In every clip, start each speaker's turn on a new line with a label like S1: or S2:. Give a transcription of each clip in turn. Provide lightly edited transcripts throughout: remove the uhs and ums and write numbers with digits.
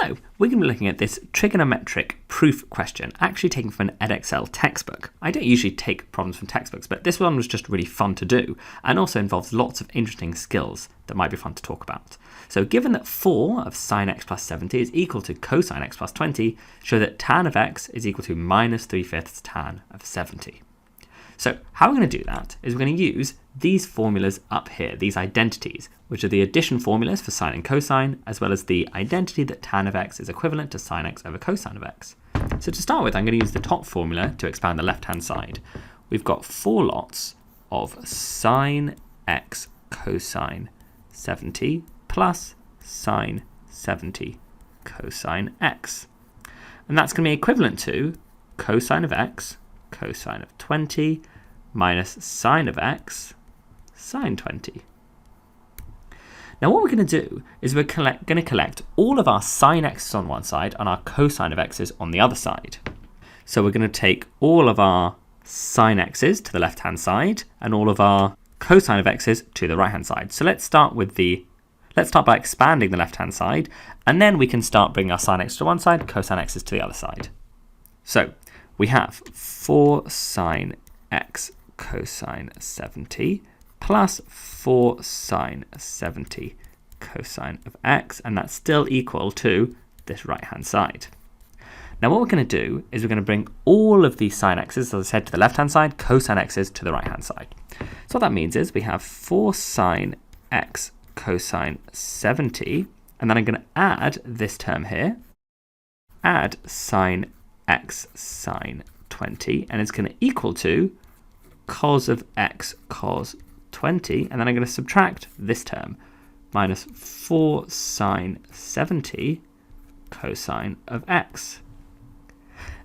S1: So we're going to be looking at this trigonometric proof question, actually taken from an Edexcel textbook. I don't usually take problems from textbooks, but this one was just really fun to do and also involves lots of interesting skills that might be fun to talk about. So given that 4 of sine x plus 70 is equal to cosine x plus 20, show that tan of x is equal to minus 3/5 tan of 70. So how we're going to do that is we're going to use these formulas up here, these identities, which are the addition formulas for sine and cosine, as well as the identity that tan of x is equivalent to sine x over cosine of x. So to start with, I'm going to use the top formula to expand the left-hand side. We've got 4 lots of sine x cosine 70 plus sine 70 cosine x. And that's going to be equivalent to cosine of x, cosine of 20, minus sine of x, sine 20. Now what we're going to do is we're going to collect all of our sine x's on one side and our cosine of x's on the other side. So we're going to take all of our sine x's to the left-hand side and all of our cosine of x's to the right-hand side. So let's start by expanding the left-hand side, and then we can start bringing our sine x to one side, cosine x's to the other side. So we have 4 sine x cosine 70 plus 4 sine 70 cosine of x, and that's still equal to this right-hand side. Now what we're going to do is we're going to bring all of these sine x's, as I said, to the left-hand side, cosine x's to the right-hand side. So what that means is we have 4 sine x cosine 70, and then I'm going to add this term here, add sine x sine 20, and it's going to equal to cos of x cos 20, and then I'm going to subtract this term, minus 4 sine 70 cosine of x.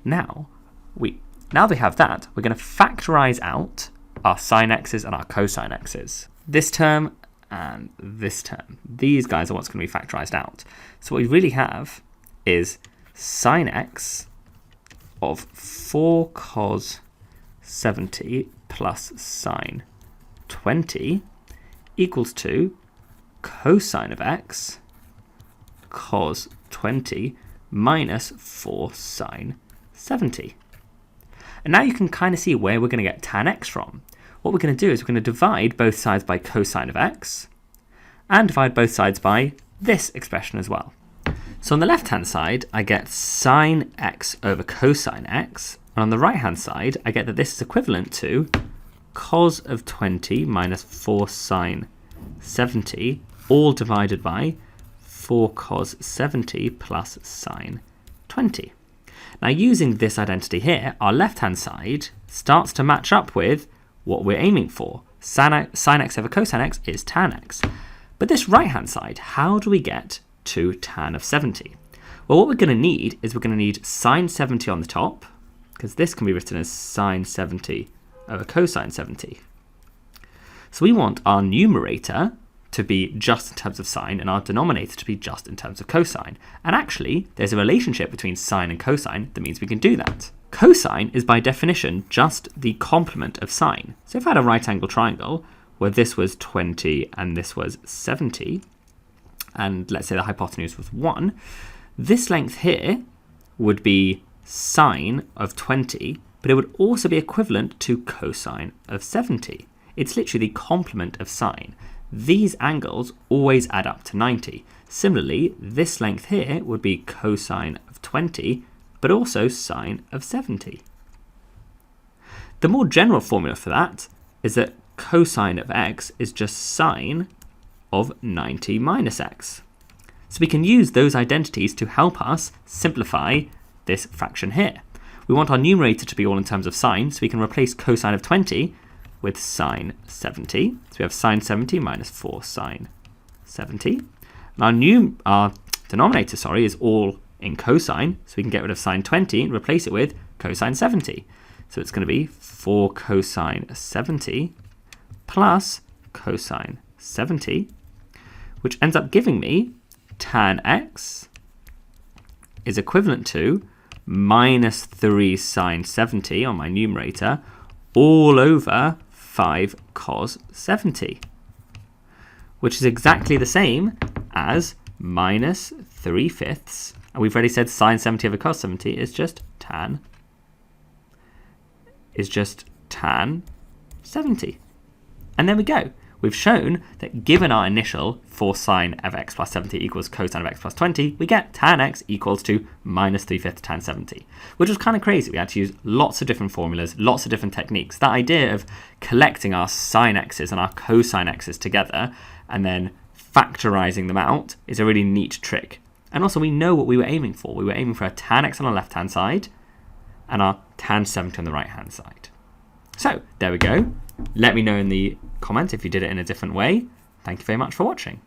S1: Now we have that, we're going to factorize out our sine x's and our cosine x's. This term and this term. These guys are what's going to be factorized out. So what we really have is sine x of 4 cos 70 plus sine 20 equals to cosine of x cos 20 minus 4 sine 70. And now you can kind of see where we're going to get tan x from. What we're going to do is we're going to divide both sides by cosine of x and divide both sides by this expression as well. So on the left-hand side, I get sine x over cosine x, and on the right-hand side, I get that this is equivalent to cos of 20 minus 4 sine 70, all divided by 4 cos 70 plus sine 20. Now using this identity here, our left-hand side starts to match up with what we're aiming for. Sine x over cosine x is tan x. But this right-hand side, how do we get to tan of 70? Well, what we're going to need is we're going to need sine 70 on the top, because this can be written as sine 70 over cosine 70. So we want our numerator to be just in terms of sine and our denominator to be just in terms of cosine. And actually, there's a relationship between sine and cosine that means we can do that. Cosine is by definition just the complement of sine. So if I had a right angle triangle where this was 20 and this was 70, and let's say the hypotenuse was 1, this length here would be sine of 20, but it would also be equivalent to cosine of 70. It's literally the complement of sine. These angles always add up to 90. Similarly, this length here would be cosine of 20, but also sine of 70. The more general formula for that is that cosine of x is just sine of 90 minus x. So we can use those identities to help us simplify this fraction here. We want our numerator to be all in terms of sine, so we can replace cosine of 20 with sine 70. So we have sine 70 minus 4 sine 70. And our denominator, is all in cosine, so we can get rid of sine 20 and replace it with cosine 70. So it's going to be 4 cosine 70 plus cosine 70, which ends up giving me tan x is equivalent to minus 3 sine 70 on my numerator all over 5 cos 70, which is exactly the same as minus 3/5 And we've already said sine 70 over cos 70 is just tan 70. And there we go. We've shown that given our initial for sine of x plus 70 equals cosine of x plus 20, we get tan x equals to minus 3/5 tan 70, which was kind of crazy. We had to use lots of different formulas, lots of different techniques. That idea of collecting our sine x's and our cosine x's together and then factorizing them out is a really neat trick. And also we know what we were aiming for. We were aiming for a tan x on the left-hand side and our tan 70 on the right-hand side. So there we go. Let me know in the comments if you did it in a different way. Thank you very much for watching.